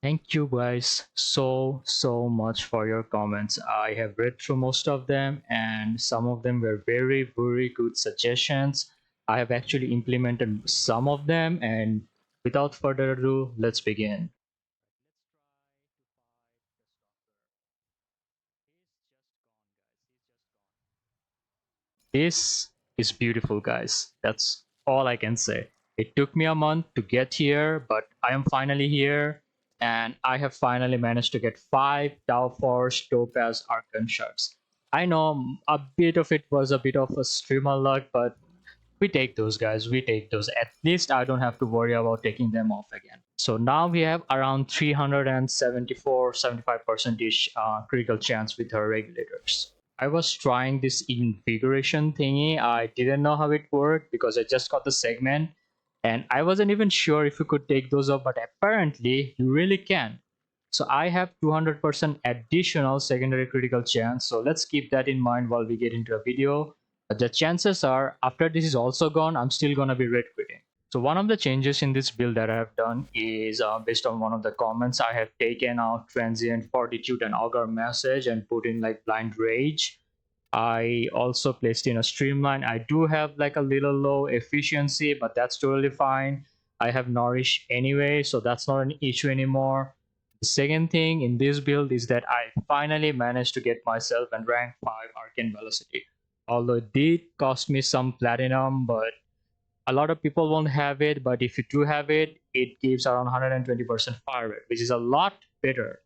Thank you guys so much for your comments. I have read through most of them and some of them were very good suggestions. I have actually implemented some of them, and without further ado, let's begin. This is beautiful, guys. That's all I can say. It took me a month to get here, but I am finally here, and I have finally managed to get 5 Tau Force Topaz Archon Shards. I know a bit of it was a bit of a streamer luck, but we take those, guys. We take those. At least I don't have to worry about taking them off again. So now we have around 374, 75% ish critical chance with her regulators. I was trying this invigoration thingy. I didn't know how it worked because I just got the segment and I wasn't even sure if you could take those off, but apparently you really can. So I have 200% additional secondary critical chance. So let's keep that in mind while we get into a video. The chances are after this is also gone, I'm still gonna be red quitting. So one of the changes in this build that I have done is based on one of the comments. I have taken out Transient Fortitude and Augur Message and put in like Blind Rage. I also placed in a Streamline. I do have like a little low efficiency, but that's totally fine. I have Nourish anyway, so that's not an issue anymore. The second thing in this build is that I finally managed to get myself and rank 5 Arcane Velocity. Although it did cost me some platinum, but a lot of people won't have it. But if you do have it, it gives around 120% fire rate, which is a lot better.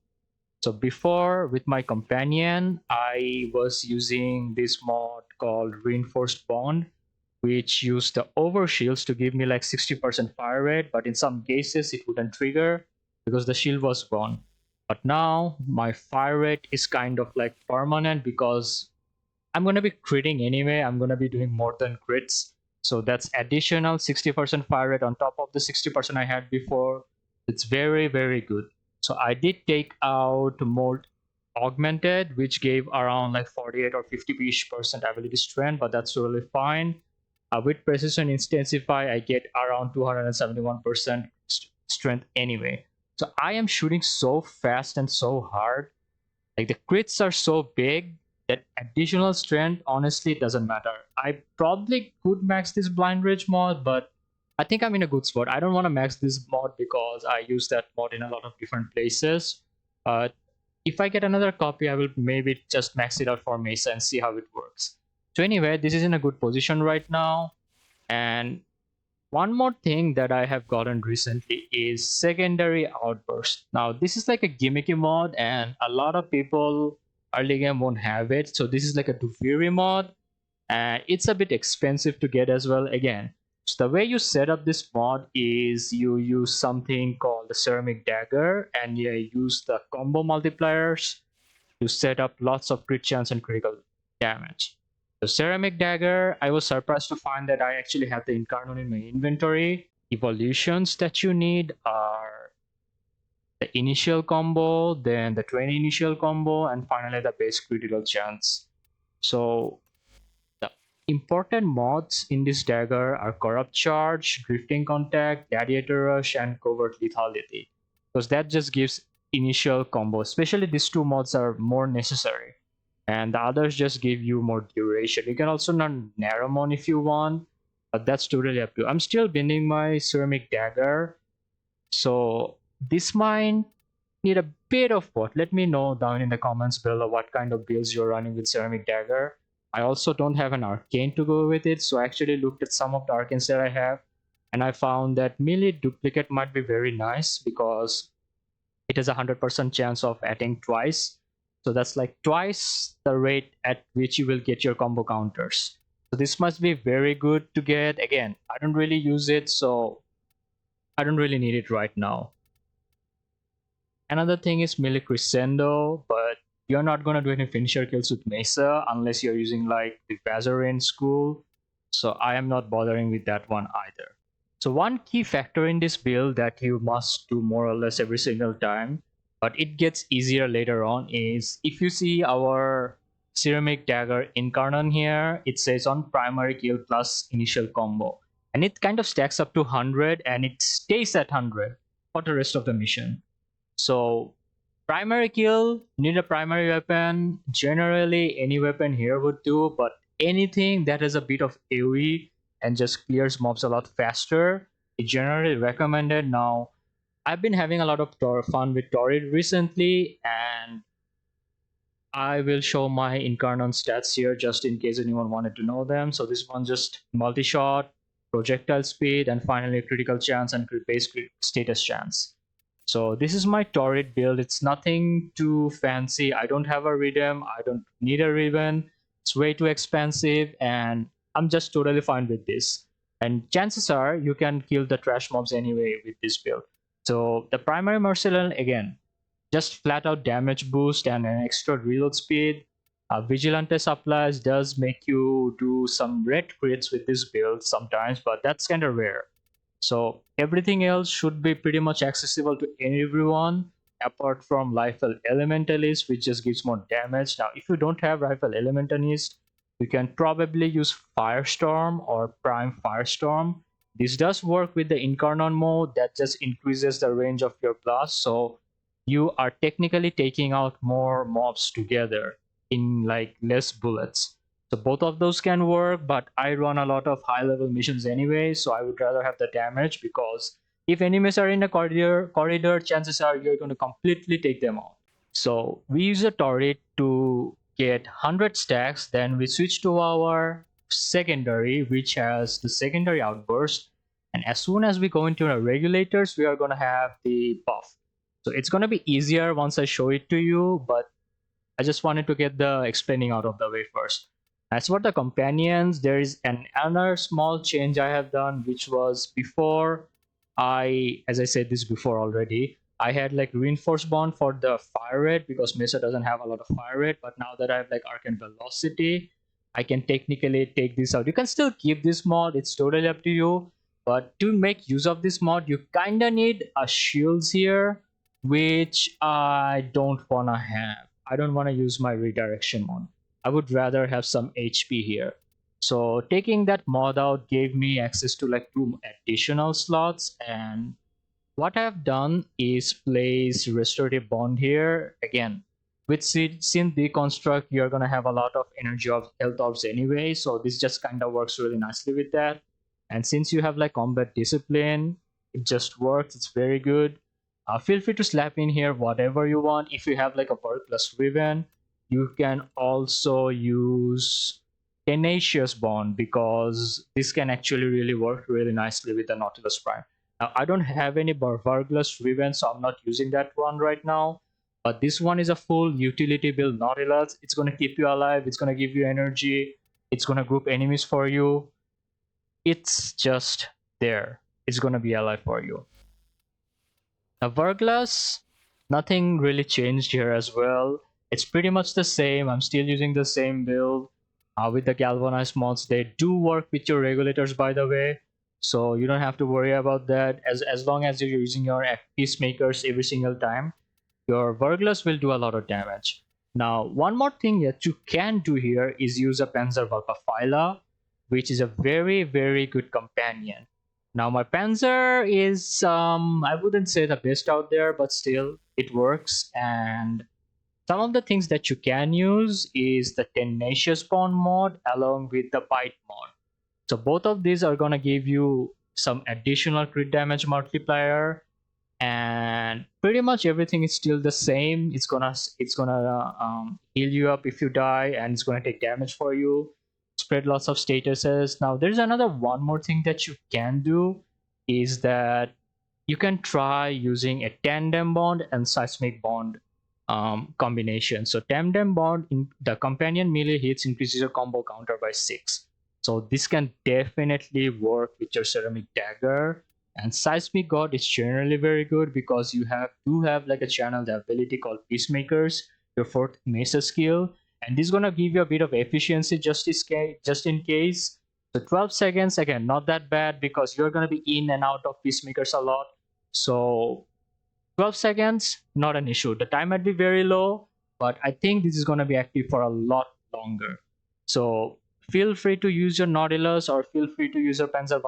So before, with my companion, I was using this mod called Reinforced Bond, which used the overshields to give me like 60% fire rate, but in some cases it wouldn't trigger because the shield was gone. But now my fire rate is kind of like permanent because I'm going to be critting anyway. I'm going to be doing more than crits. So that's additional 60% fire rate on top of the 60% I had before. It's very good. So I did take out Mold Augmented, which gave around like 48 or 50% ability strength, but that's totally fine. With Precision Intensify, I get around 271% strength anyway. So I am shooting so fast and so hard. Like the crits are so big that additional strength honestly doesn't matter. I probably could max this blind rage mod, but I think I'm in a good spot. I don't want to max this mod because I use that mod in a lot of different places. If I get another copy, I will maybe just max it out for Mesa and see how it works. So anyway, this is in a good position right now. And one more thing that I have gotten recently is Secondary Outburst. Now, this is like a gimmicky mod, and a lot of people early game won't have it. So this is like a Duviri mod, and it's a bit expensive to get as well. Again, so the way you set up this mod is you use something called the Ceramic Dagger, and you use the combo multipliers to set up lots of crit chance and critical damage. The Ceramic Dagger, I was surprised to find that I actually have the Incarnon in my inventory. Evolutions that you need are the initial combo, then the 20 initial combo, and finally the base critical chance. So the important mods in this dagger are Corrupt Charge, Drifting Contact, Gladiator Rush, and Covert Lethality. Because that just gives initial combo. Especially these two mods are more necessary. And the others just give you more duration. You can also run Narrowmon if you want, but that's totally up to you. I'm still bending my Ceramic Dagger. So this might need a bit of what. Let me know down in the comments below what kind of builds you're running with Ceramic Dagger. I also don't have an Arcane to go with it, so I actually looked at some of the Arcanes that I have, and I found that melee duplicate might be very nice because it has a 100% chance of adding twice. So that's like twice the rate at which you will get your combo counters. So this must be very good to get. Again, I don't really use it, so I don't really need it right now. Another thing is melee crescendo, but you're not gonna do any finisher kills with Mesa unless you're using like the Bazar in school. So I am not bothering with that one either. So one key factor in this build that you must do more or less every single time, but it gets easier later on, is if you see our Ceramic Dagger Incarnon here, it says on primary kill plus initial combo. And it kind of stacks up to 100 and it stays at 100 for the rest of the mission. So primary kill, need a primary weapon. Generally any weapon here would do, but anything that has a bit of AoE and just clears mobs a lot faster is generally recommended. Now I've been having a lot of fun with Torid recently, and I will show my Incarnon stats here just in case anyone wanted to know them. So this one just multi-shot, projectile speed, and finally critical chance and base status chance. So this is my Torid build. It's nothing too fancy. I don't have a Rhythm. I don't need a ribbon. It's way too expensive, and I'm just totally fine with this. And chances are you can kill the trash mobs anyway with this build. So the primary Merciless, again, just flat out damage boost and an extra reload speed. Vigilante supplies does make you do some red crits with this build sometimes, but that's kind of rare. So everything else should be pretty much accessible to everyone apart from Rifle Elementalist, which just gives more damage. Now, if you don't have Rifle Elementalist, you can probably use Firestorm or Prime Firestorm. This does work with the Incarnon mode that just increases the range of your blast. So you are technically taking out more mobs together in like less bullets. So both of those can work, but I run a lot of high level missions anyway, so I would rather have the damage because if enemies are in a corridor, chances are you're going to completely take them out. So we use a turret to get 100 stacks, then we switch to our secondary, which has the secondary outburst. And as soon as we go into our regulators, we are going to have the buff. So it's going to be easier once I show it to you, but I just wanted to get the explaining out of the way first. As for the companions, there is another small change I have done, which was before as I said this before already, I had like reinforced bond for the fire rate because Mesa doesn't have a lot of fire rate, but now that I have like Arcane Velocity, I can technically take this out. You can still keep this mod, it's totally up to you, but to make use of this mod, you kinda need a shields here, which I don't wanna have. I don't wanna use my redirection mod. I would rather have some HP here. So taking that mod out gave me access to like 2 additional slots, and what I've done is place restorative bond here. Again, with synth deconstruct, you're gonna have a lot of energy of health orbs anyway, so this just kind of works really nicely with that. And since you have like combat discipline, it just works. It's very good. Feel free to slap in here whatever you want. If you have like a Bird plus Riven, you can also use Tenacious Bond because this can actually really work really nicely with the Nautilus Prime. Now, I don't have any Burglus Riven, so I'm not using that one right now. But this one is a full utility build Nautilus. It's going to keep you alive. It's going to give you energy. It's going to group enemies for you. It's just there. It's going to be alive for you. Now, Burglus, nothing really changed here as well. It's pretty much the same. I'm still using the same build. With the galvanized mods, they do work with your regulators, by the way, so you don't have to worry about that. As long as you're using your peacemakers every single time, your Burglus will do a lot of damage. Now, one more thing that you can do here is use a Panzer Vulpaphyla, which is a very, very good companion. Now, my Panzer is, I wouldn't say the best out there, but still, it works. And some of the things that you can use is the Tenacious Bond mod along with the Bite mod. So both of these are going to give you some additional crit damage multiplier, and pretty much everything is still the same. It's gonna heal you up if you die, and it's gonna take damage for you. Spread lots of statuses. Now there's another one more thing that you can do is that you can try using a tandem bond and seismic bond combination. So tandem bond in the companion melee hits increases your combo counter by 6. So this can definitely work with your ceramic dagger. And seismic god is generally very good because you do have like a channel the ability called peacemakers, your 4th Mesa skill, and this is gonna give you a bit of efficiency just in case. So 12 seconds, again, not that bad because you're gonna be in and out of peacemakers a lot. So 12 seconds, not an issue. The time might be very low, but I think this is gonna be active for a lot longer. So feel free to use your Nautilus or feel free to use your Panzer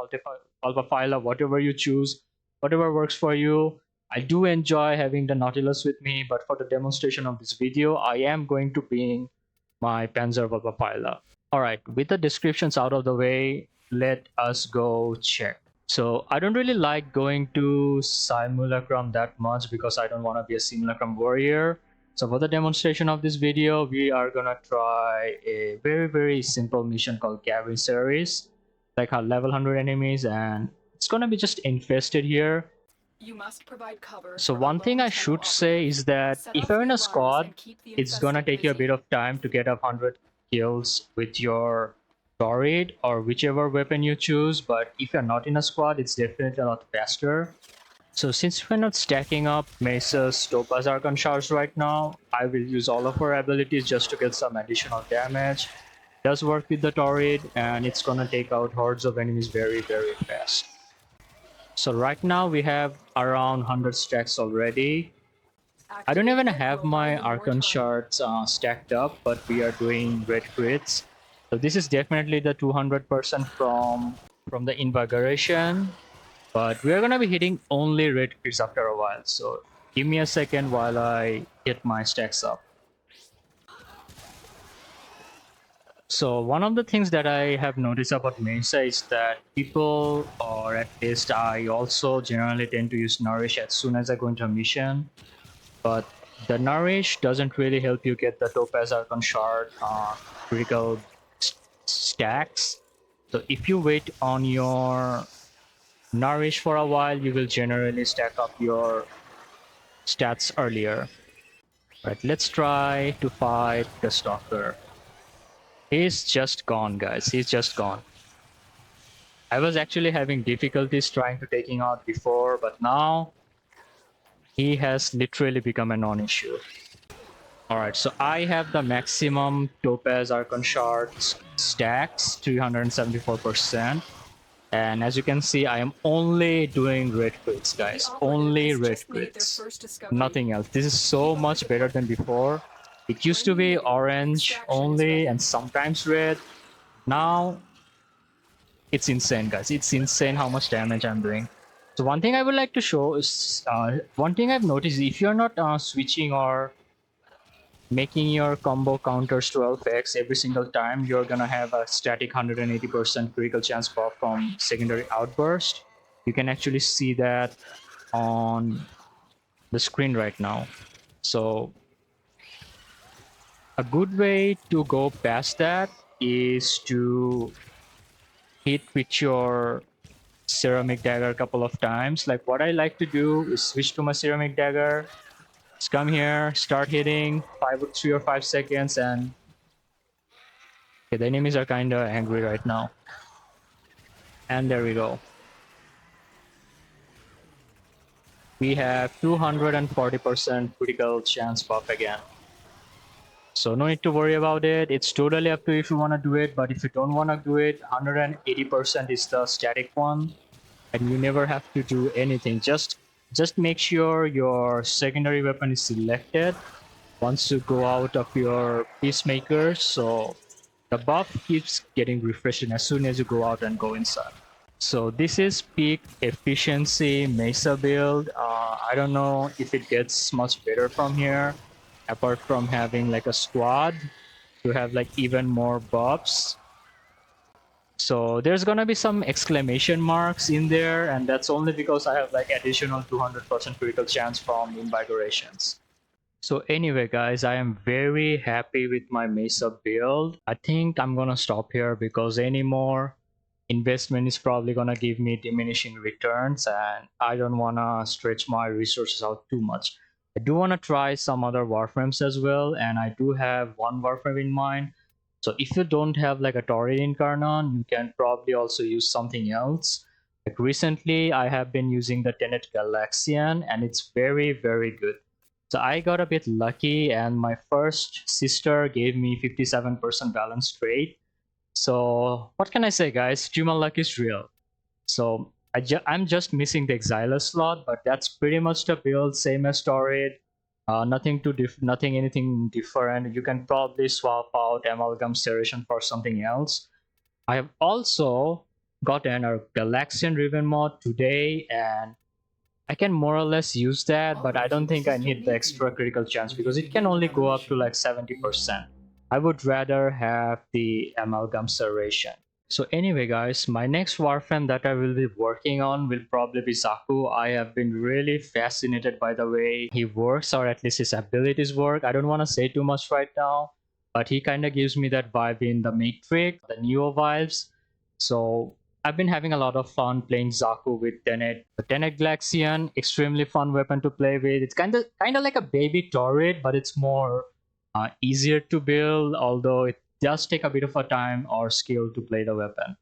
Vulpaphyla, whatever you choose, whatever works for you. I do enjoy having the Nautilus with me, but for the demonstration of this video, I am going to bring my Panzer Vulpaphyla. Alright, with the descriptions out of the way, let us go check. So I don't really like going to Simulacrum that much because I don't want to be a Simulacrum warrior. So for the demonstration of this video, we are gonna try a very simple mission called Gathering Series. Like our level 100 enemies, and it's gonna be just infested here. You must provide cover. So one thing I should say is that if you're in a squad, it's gonna take you a bit of time to get up 100 kills with your Torid or whichever weapon you choose, but if you're not in a squad, it's definitely a lot faster. So since we're not stacking up Mesa's Topaz Archon Shards right now, I will use all of her abilities just to get some additional damage. It does work with the Torid, and it's gonna take out hordes of enemies very fast. So right now we have around 100 stacks already. I don't even have my Archon Shards stacked up, but we are doing red crits. So this is definitely the 200% from the invigoration, but we are gonna be hitting only red crits after a while. So give me a second while I get my stacks up. So one of the things that I have noticed about Mesa is that people, or at least I also generally tend to use Nourish as soon as I go into a mission. But the Nourish doesn't really help you get the Topaz Archon Shard critical stacks. So if you wait on your Nourish for a while, you will generally stack up your stats earlier. Right, let's try to fight the Stalker. He's just gone, guys. He's just gone. I was actually having difficulties trying to take him out before, but now he has literally become a non-issue. Alright, so I have the maximum Topaz Archon Shards stacks, 374%. And as you can see, I am only doing red crits, guys. Only red crits. Nothing else. This is so much better than before. It used to be orange only and sometimes red. Now it's insane, guys. It's insane how much damage I'm doing. So one thing I would like to show is one thing I've noticed: if you're not switching or making your combo counters 12x every single time, you're gonna have a static 180% critical chance buff from Secondary Outburst. You can actually see that on the screen right now. So a good way to go past that is to hit with your Ceramic Dagger a couple of times. Like what I like to do is switch to my Ceramic Dagger, just come here, start hitting 3 or 5 seconds, and okay, the enemies are kind of angry right now. And there we go. We have 240% critical chance buff again. So no need to worry about it. It's totally up to you if you want to do it, but if you don't want to do it, 180% is the static one, and you never have to do anything. Just make sure your secondary weapon is selected once you go out of your Peacemaker, so the buff keeps getting refreshed as soon as you go out and go inside. So this is peak efficiency Mesa build. I don't know if it gets much better from here, apart from having like a squad to have like even more buffs. So there's gonna be some exclamation marks in there, and that's only because I have like additional 200% critical chance from invigorations. So anyway guys, I am very happy with my Mesa build. I think I'm gonna stop here because any more investment is probably gonna give me diminishing returns, and I don't wanna stretch my resources out too much. I do wanna try some other Warframes as well, and I do have one Warframe in mind. So if you don't have like a Torid Incarnon, you can probably also use something else. Like recently, I have been using the Tenet Galaxian, and it's very good. So I got a bit lucky, and my first sister gave me 57% balance trait. So what can I say, guys? Dream luck is real. So I'm just missing the Exiler slot, but that's pretty much the build, same as Torid. Nothing anything different. You can probably swap out Amalgam Serration for something else. I have also gotten a Galaxian Riven mod today, and I can more or less use that, but I Alright, don't think this I is need the Dominion extra here. critical chance Will you because it can begin only go up to demolition? like 70%. I would rather have the amalgam serration. So anyway guys, my next Warframe that I will be working on will probably be Xaku. I have been really fascinated by the way he works, or at least his abilities work. I don't want to say too much right now, but he kind of gives me that vibe in the Matrix, the Neo vibes. So I've been having a lot of fun playing Xaku with Tenet. The Tenet Galaxian, extremely fun weapon to play with. It's kind of like a baby Torid, but it's more easier to build, although it does take a bit of a time or skill to play the weapon.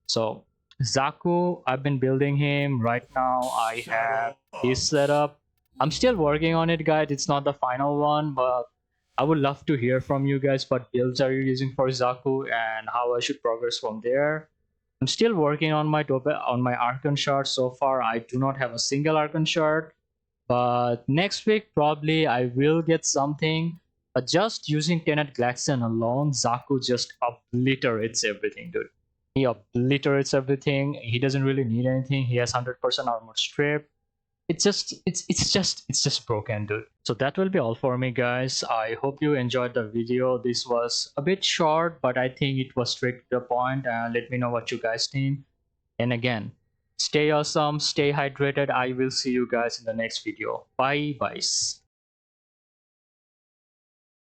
So Xaku, I've been building him. Right now I have Saddle his up. setup. I'm still working on it, guys. It's not the final one, but I would love to hear from you guys. What builds are you using for Xaku and how I should progress from there? I'm still working on my Archon Shards. So far, I do not have a single Archon Shard, but next week probably I will get something. But just using Tenet Glaxian alone, Xaku just obliterates everything, dude. He obliterates everything. He doesn't really need anything. He has 100% armor strip. It's just broken, dude. So that will be all for me, guys. I hope you enjoyed the video. This was a bit short, but I think it was straight to the point. Let me know what you guys think. And again, stay awesome, stay hydrated. I will see you guys in the next video. Bye, bye.